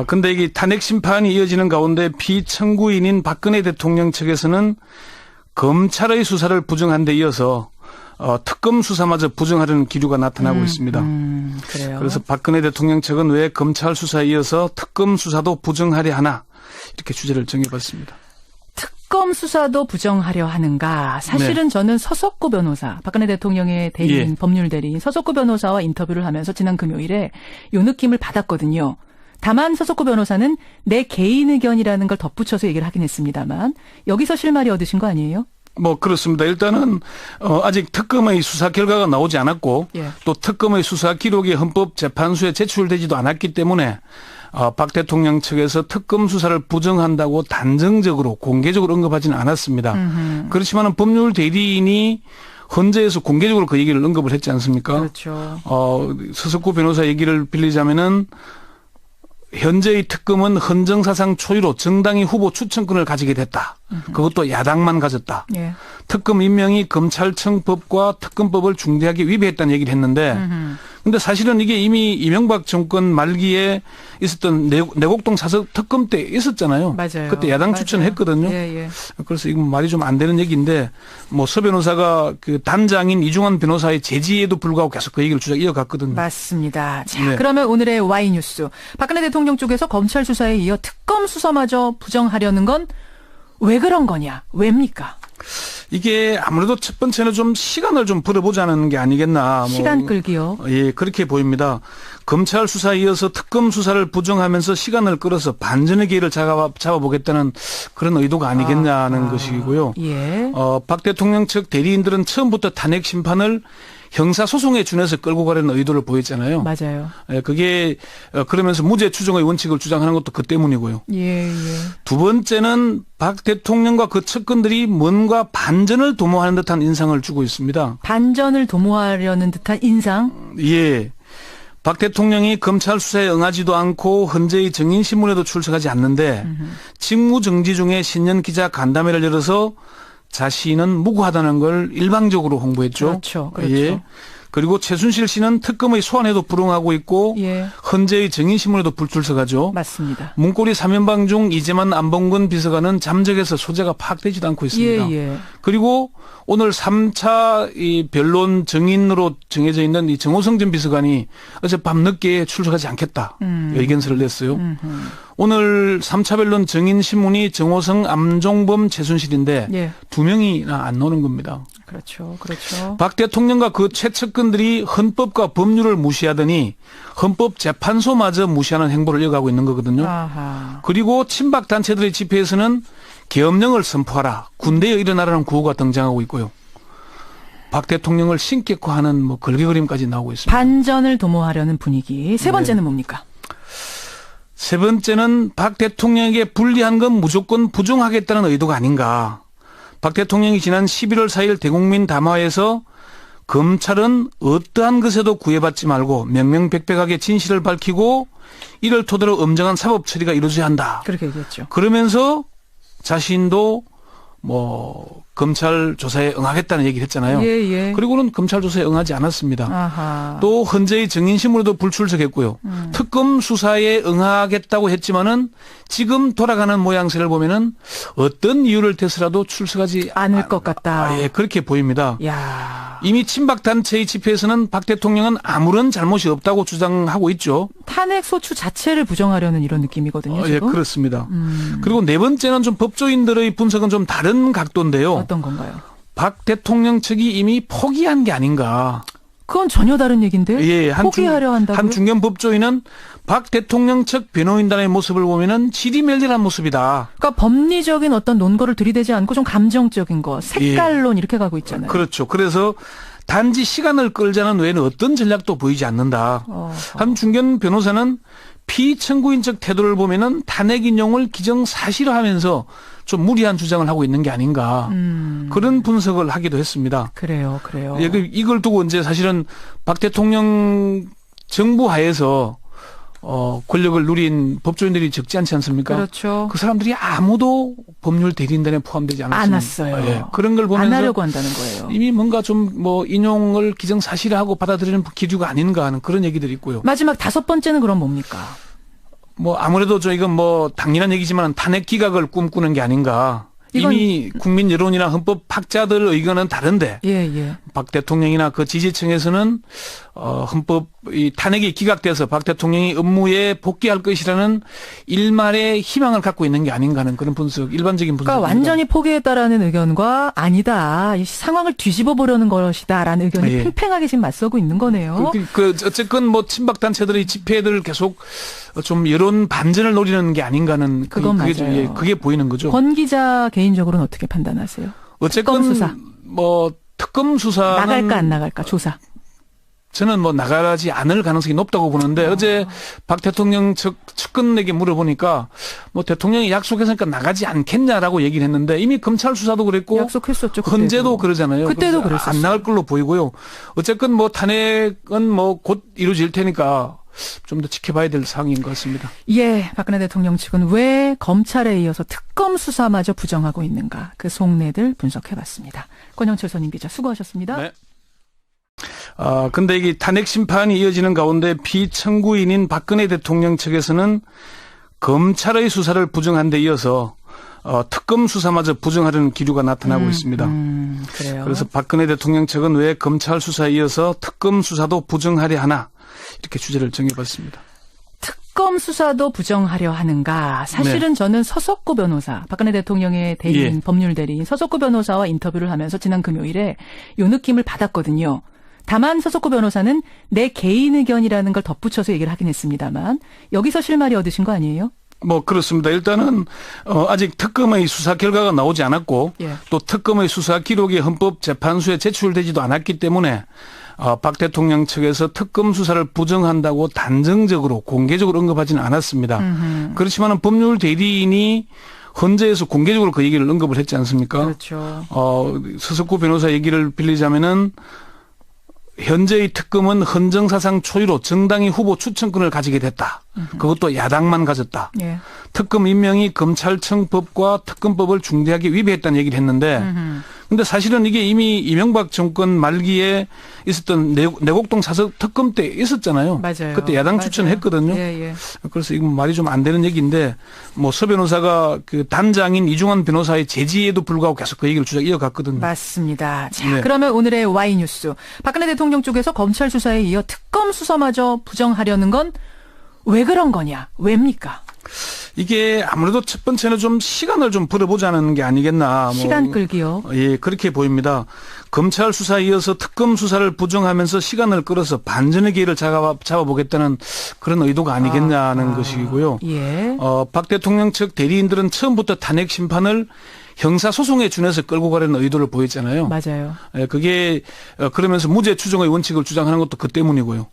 근데 이게 탄핵 심판이 이어지는 가운데 피청구인인 박근혜 대통령 측에서는 검찰의 수사를 부정한 데 이어서 특검 수사마저 부정하려는 기류가 나타나고 있습니다. 그래요. 그래서 박근혜 대통령 측은 왜 검찰 수사에 이어서 특검 수사도 부정하려 하나 이렇게 주제를 정해봤습니다. 특검 수사도 부정하려 하는가. 사실은 네. 저는 서석구 변호사, 박근혜 대통령의 대리인, 법률 대리인 서석구 변호사와 인터뷰를 하면서 지난 금요일에 요 느낌을 받았거든요. 다만 서석구 변호사는 내 개인 의견이라는 걸 덧붙여서 얘기를 하긴 했습니다만 여기서 실마리 얻으신 거 아니에요? 그렇습니다. 일단은 아직 특검의 수사 결과가 나오지 않았고 또 특검의 수사 기록이 헌법재판소에 제출되지도 않았기 때문에 박 대통령 측에서 특검 수사를 부정한다고 단정적으로 공개적으로 언급하지는 않았습니다. 그렇지만 법률 대리인이 헌재에서 공개적으로 그 얘기를 언급을 했지 않습니까? 그렇죠. 서석구 변호사 얘기를 빌리자면은 현재의 특검은 헌정사상 초유로 정당이 후보 추천권을 가지게 됐다. 그것도 야당만 가졌다. 예. 특검 임명이 검찰청법과 특검법을 중대하게 위배했다는 얘기를 했는데 근데 사실은 이게 이미 이명박 정권 말기에 있었던 내곡동 사석 특검 때 있었잖아요. 맞아요. 그때 야당 추천했거든요. 예. 그래서 이건 말이 좀 안 되는 얘기인데 서 변호사가 그 단장인 이중환 변호사의 제지에도 불구하고 계속 그 얘기를 이어갔거든요. 맞습니다. 자, 그러면 오늘의 Y뉴스. 박근혜 대통령 쪽에서 검찰 수사에 이어 특검 수사마저 부정하려는 건 왜 그런 거냐? 왜입니까? 이게 아무래도 첫 번째는 좀 시간을 좀 벌어보자는 게 아니겠나. 시간 끌기요? 예, 그렇게 보입니다. 검찰 수사에 이어서 특검 수사를 부정하면서 시간을 끌어서 반전의 기회를 잡아보겠다는 그런 의도가 아니겠냐는 것이고요. 예. 박 대통령 측 대리인들은 처음부터 탄핵 심판을 형사소송에 준해서 끌고 가려는 의도를 보였잖아요. 맞아요. 예, 그게 그러면서 무죄 추정의 원칙을 주장하는 것도 그 때문이고요. 예. 두 번째는 박 대통령과 그 측근들이 뭔가 반전을 도모하는 듯한 인상을 주고 있습니다. 반전을 도모하려는 듯한 인상? 예. 박 대통령이 검찰 수사에 응하지도 않고 헌재의 증인신문에도 출석하지 않는데 직무정지 중에 신년 기자 간담회를 열어서 자신은 무고하다는 걸 일방적으로 홍보했죠. 그렇죠. 예. 그리고 최순실 씨는 특검의 소환에도 불응하고 있고 헌재의 증인신문에도 불출석하죠. 맞습니다. 문고리 3연방 중 이재만 안봉근 비서관은 잠적해서 소재가 파악되지도 않고 있습니다. 그리고 오늘 3차 이 변론 증인으로 정해져 있는 이 정호성 전 비서관이 어젯밤 늦게 출석하지 않겠다. 의견서를 냈어요. 오늘 3차 변론 증인 신문이 정호성, 안종범, 최순실인데 두 명이나 안 나오는 겁니다. 그렇죠. 박 대통령과 그 최측근들이 헌법과 법률을 무시하더니 헌법재판소마저 무시하는 행보를 이어가고 있는 거거든요. 아하. 그리고 친박 단체들의 집회에서는 계엄령을 선포하라, 군대에 일어나라는 구호가 등장하고 있고요. 박 대통령을 신격화하는 걸개그림까지 나오고 있습니다. 반전을 도모하려는 분위기. 세 번째는 뭡니까? 세 번째는 박 대통령에게 불리한 건 무조건 부정하겠다는 의도가 아닌가. 박 대통령이 지난 11월 4일 대국민 담화에서 검찰은 어떠한 것에도 구애받지 말고 명명백백하게 진실을 밝히고 이를 토대로 엄정한 사법 처리가 이루어져야 한다. 그렇게 얘기했죠. 그러면서 자신도 검찰 조사에 응하겠다는 얘기를 했잖아요. 그리고는 검찰 조사에 응하지 않았습니다. 아하. 또 헌재의 증인신문에도 불출석했고요. 특검 수사에 응하겠다고 했지만은 지금 돌아가는 모양새를 보면은 어떤 이유를 대서라도 출석하지 않을 것 같다. 그렇게 보입니다. 야. 이미 친박 단체의 집회에서는 박 대통령은 아무런 잘못이 없다고 주장하고 있죠. 탄핵 소추 자체를 부정하려는 이런 느낌이거든요. 지금? 예, 그렇습니다. 그리고 네 번째는 좀 법조인들의 분석은 좀 다른 각도인데요. 어떤 건가요? 박 대통령 측이 이미 포기한 게 아닌가. 그건 전혀 다른 얘기인데. 예, 포기하려 한다고요? 한 중견 법조인은 박 대통령 측 변호인단의 모습을 보면은 지리멸렬한 모습이다. 그러니까 법리적인 어떤 논거를 들이대지 않고 좀 감정적인 거, 색깔론 이렇게 가고 있잖아요. 그렇죠. 그래서 단지 시간을 끌자는 외에는 어떤 전략도 보이지 않는다. 한 중견 변호사는 피청구인 측 태도를 보면은 탄핵 인용을 기정사실화하면서 좀 무리한 주장을 하고 있는 게 아닌가. 그런 분석을 하기도 했습니다. 그래요. 예, 이걸 두고 이제 사실은 박 대통령 정부 하에서 권력을 누린 법조인들이 적지 않지 않습니까? 그렇죠. 그 사람들이 아무도 법률 대리인단에 포함되지 않았어요. 예, 그런 걸 보면서 안 하려고 한다는 거예요. 이미 뭔가 좀 인용을 기정사실화하고 받아들이는 기류가 아닌가 하는 그런 얘기들이 있고요. 마지막 다섯 번째는 그럼 뭡니까? 뭐 아무래도 이건 뭐 당연한 얘기지만 탄핵 기각을 꿈꾸는 게 아닌가. 이미 국민 여론이나 헌법 학자들 의견은 다른데 박 대통령이나 그 지지층에서는 헌법 이 탄핵이 기각돼서 박 대통령이 업무에 복귀할 것이라는 일말의 희망을 갖고 있는 게 아닌가 하는 그런 분석, 일반적인 분석. 그러니까 완전히 포기했다라는 의견과 아니다, 이 상황을 뒤집어 보려는 것이다라는 의견이 팽팽하게 지금 맞서고 있는 거네요. 어쨌건 뭐 친박 단체들의 집회들을 계속 좀 여론 반전을 노리는 게 아닌가 하는 그건 맞아요. 그게 보이는 거죠. 권 기자 개인적으로는 어떻게 판단하세요? 어쨌건 특검 수사. 뭐 특검 수사는 나갈까 안 나갈까 조사. 저는 뭐 나가지 않을 가능성이 높다고 보는데 어제 박 대통령 측근에게 물어보니까 뭐 대통령이 약속했으니까 나가지 않겠냐라고 얘기를 했는데 이미 검찰 수사도 그랬고 약속했었죠. 헌재도 그러잖아요. 그때도 그랬었어요. 안 나갈 걸로 보이고요. 어쨌건 뭐 탄핵은 뭐 곧 이루어질 테니까 좀 더 지켜봐야 될 사항인 것 같습니다. 예, 박근혜 대통령 측은 왜 검찰에 이어서 특검 수사마저 부정하고 있는가, 그 속내들 분석해봤습니다. 권영철 선임 기자 수고하셨습니다. 네. 근데 이게 탄핵 심판이 이어지는 가운데 피청구인인 박근혜 대통령 측에서는 검찰의 수사를 부정한 데 이어서 특검 수사마저 부정하려는 기류가 나타나고 있습니다. 그래요. 그래서 박근혜 대통령 측은 왜 검찰 수사에 이어서 특검 수사도 부정하려 하나 이렇게 주제를 정해봤습니다. 특검 수사도 부정하려 하는가? 사실은 저는 서석구 변호사, 박근혜 대통령의 대리인, 법률 대리인 서석구 변호사와 인터뷰를 하면서 지난 금요일에 요 느낌을 받았거든요. 다만 서석구 변호사는 내 개인 의견이라는 걸 덧붙여서 얘기를 하긴 했습니다만 여기서 실마리 얻으신 거 아니에요? 뭐 그렇습니다. 일단은 아직 특검의 수사 결과가 나오지 않았고 또 특검의 수사 기록이 헌법재판소에 제출되지도 않았기 때문에 박 대통령 측에서 특검 수사를 부정한다고 단정적으로 공개적으로 언급하지는 않았습니다. 그렇지만 법률 대리인이 헌재에서 공개적으로 그 얘기를 언급을 했지 않습니까? 그렇죠. 서석구 변호사 얘기를 빌리자면은 현재의 특검은 헌정사상 초유로 정당이 후보 추천권을 가지게 됐다. 그것도 야당만 가졌다. 특검 임명이 검찰청 법과 특검법을 중대하게 위배했다는 얘기를 했는데 근데 사실은 이게 이미 이명박 정권 말기에 있었던 내곡동 사석 특검 때 있었잖아요. 맞아요. 그때 야당 추천했거든요. 그래서 이건 말이 좀 안 되는 얘기인데 뭐 서 변호사가 그 단장인 이중환 변호사의 제지에도 불구하고 계속 그 얘기를 주작 이어갔거든요. 맞습니다. 자, 그러면 오늘의 Y뉴스. 박근혜 대통령 쪽에서 검찰 수사에 이어 특검 수사마저 부정하려는 건 왜 그런 거냐? 왜입니까? 이게 아무래도 첫 번째는 좀 시간을 좀 벌어보자는 게 아니겠나. 시간 끌기요? 예, 그렇게 보입니다. 검찰 수사에 이어서 특검 수사를 부정하면서 시간을 끌어서 반전의 기회를 잡아보겠다는 그런 의도가 아니겠냐는 것이고요. 박 대통령 측 대리인들은 처음부터 탄핵 심판을 형사소송에 준해서 끌고 가려는 의도를 보였잖아요. 맞아요. 예, 그게 그러면서 무죄 추정의 원칙을 주장하는 것도 그 때문이고요.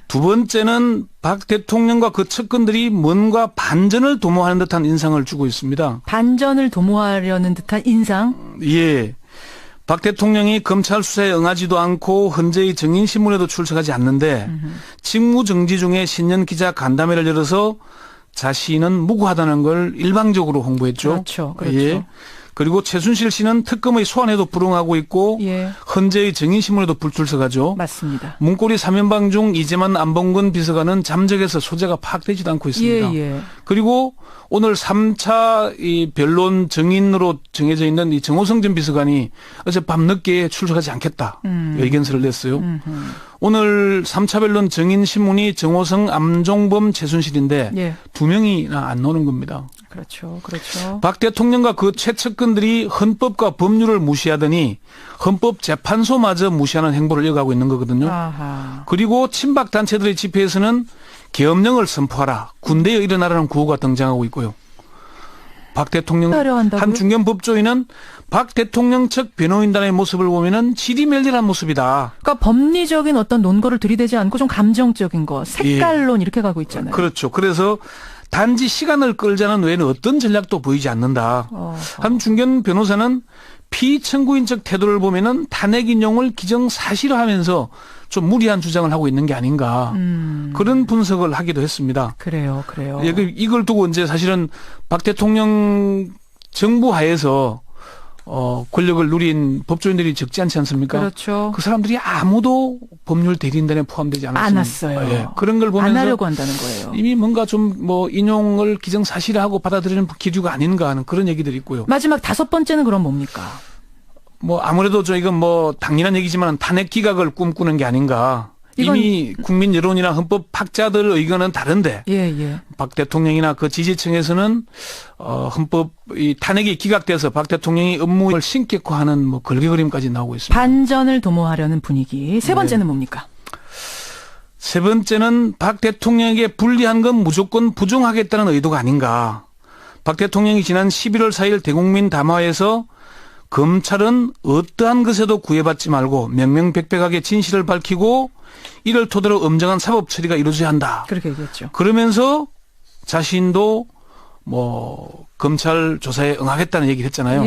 두 번째는 박 대통령과 그 측근들이 뭔가 반전을 도모하는 듯한 인상을 주고 있습니다. 반전을 도모하려는 듯한 인상? 예. 박 대통령이 검찰 수사에 응하지도 않고 헌재의 증인신문에도 출석하지 않는데 직무정지 중에 신년 기자 간담회를 열어서 자신은 무고하다는 걸 일방적으로 홍보했죠. 그렇죠. 예. 그리고 최순실 씨는 특검의 소환에도 불응하고 있고 헌재의 증인신문에도 불출석하죠. 맞습니다. 문고리 3연방 중 이재만 안봉근 비서관은 잠적해서 소재가 파악되지도 않고 있습니다. 그리고 오늘 3차 이 변론 증인으로 정해져 있는 이 정호성 전 비서관이 어제 밤늦게 출석하지 않겠다 의견서를 냈어요. 오늘 3차 변론 증인 신문이 정호성, 안종범, 최순실인데 두 명이나 안 나오는 겁니다. 그렇죠. 그렇죠. 박 대통령과 그 최측근들이 헌법과 법률을 무시하더니 헌법재판소마저 무시하는 행보를 이어가고 있는 거거든요. 그리고 친박 단체들의 집회에서는 계엄령을 선포하라, 군대에 일어나라는 구호가 등장하고 있고요. 박 대통령 한 중견 법조인은 박 대통령 측 변호인단의 모습을 보면은 지리멸렬한 모습이다. 그러니까 법리적인 어떤 논거를 들이대지 않고 좀 감정적인 거, 색깔론 이렇게 가고 있잖아요. 그렇죠. 그래서 단지 시간을 끌자는 외에는 어떤 전략도 보이지 않는다. 한 중견 변호사는 피청구인적 태도를 보면은 탄핵 인용을 기정사실화하면서 좀 무리한 주장을 하고 있는 게 아닌가. 그런 분석을 하기도 했습니다. 그래요. 이걸 두고 이제 사실은 박 대통령 정부 하에서 권력을 누린 법조인들이 적지 않지 않습니까? 그렇죠. 그 사람들이 아무도 법률 대리인단에 포함되지 않았어요. 예, 그런 걸 보면서 안 하려고 한다는 거예요. 이미 뭔가 좀 뭐 인용을 기정사실화하고 받아들이는 기류가 아닌가 하는 그런 얘기들이 있고요. 마지막 5번째는 그럼 뭡니까? 뭐 아무래도 이건 뭐 당연한 얘기지만 탄핵 기각을 꿈꾸는 게 아닌가. 이미 국민 여론이나 헌법 학자들 의견은 다른데 박 대통령이나 그 지지층에서는 헌법 이 탄핵이 기각돼서 박 대통령이 업무를 신격화하는 뭐 걸개그림까지 나오고 있습니다. 반전을 도모하려는 분위기. 세 번째는 뭡니까? 세 번째는 박 대통령에게 불리한 건 무조건 부정하겠다는 의도가 아닌가. 박 대통령이 지난 11월 4일 대국민 담화에서 검찰은 어떠한 것에도 구애받지 말고 명명백백하게 진실을 밝히고 이를 토대로 엄정한 사법 처리가 이루어져야 한다. 그렇게 얘기했죠. 그러면서 자신도 뭐 검찰 조사에 응하겠다는 얘기를 했잖아요.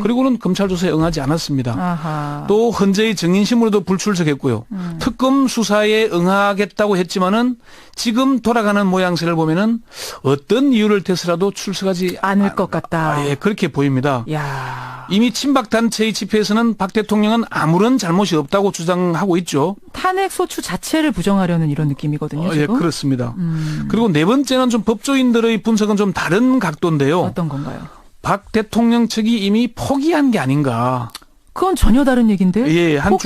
그리고는 검찰 조사에 응하지 않았습니다. 아하. 또 헌재의 증인심으로도 불출석했고요. 특검 수사에 응하겠다고 했지만은 지금 돌아가는 모양새를 보면은 어떤 이유를 대서라도 출석하지 않을 것 같다. 그렇게 보입니다. 야. 이미 친박 단체의 집회에서는 박 대통령은 아무런 잘못이 없다고 주장하고 있죠. 탄핵 소추 자체를 부정하려는 이런 느낌이거든요. 지금? 그렇습니다. 그리고 네 번째는 좀 법조인들의 분석은 좀 다른 각도인데요. 어떤 건가요? 박 대통령 측이 이미 포기한 게 아닌가. 그건 전혀 다른 얘기인데. 한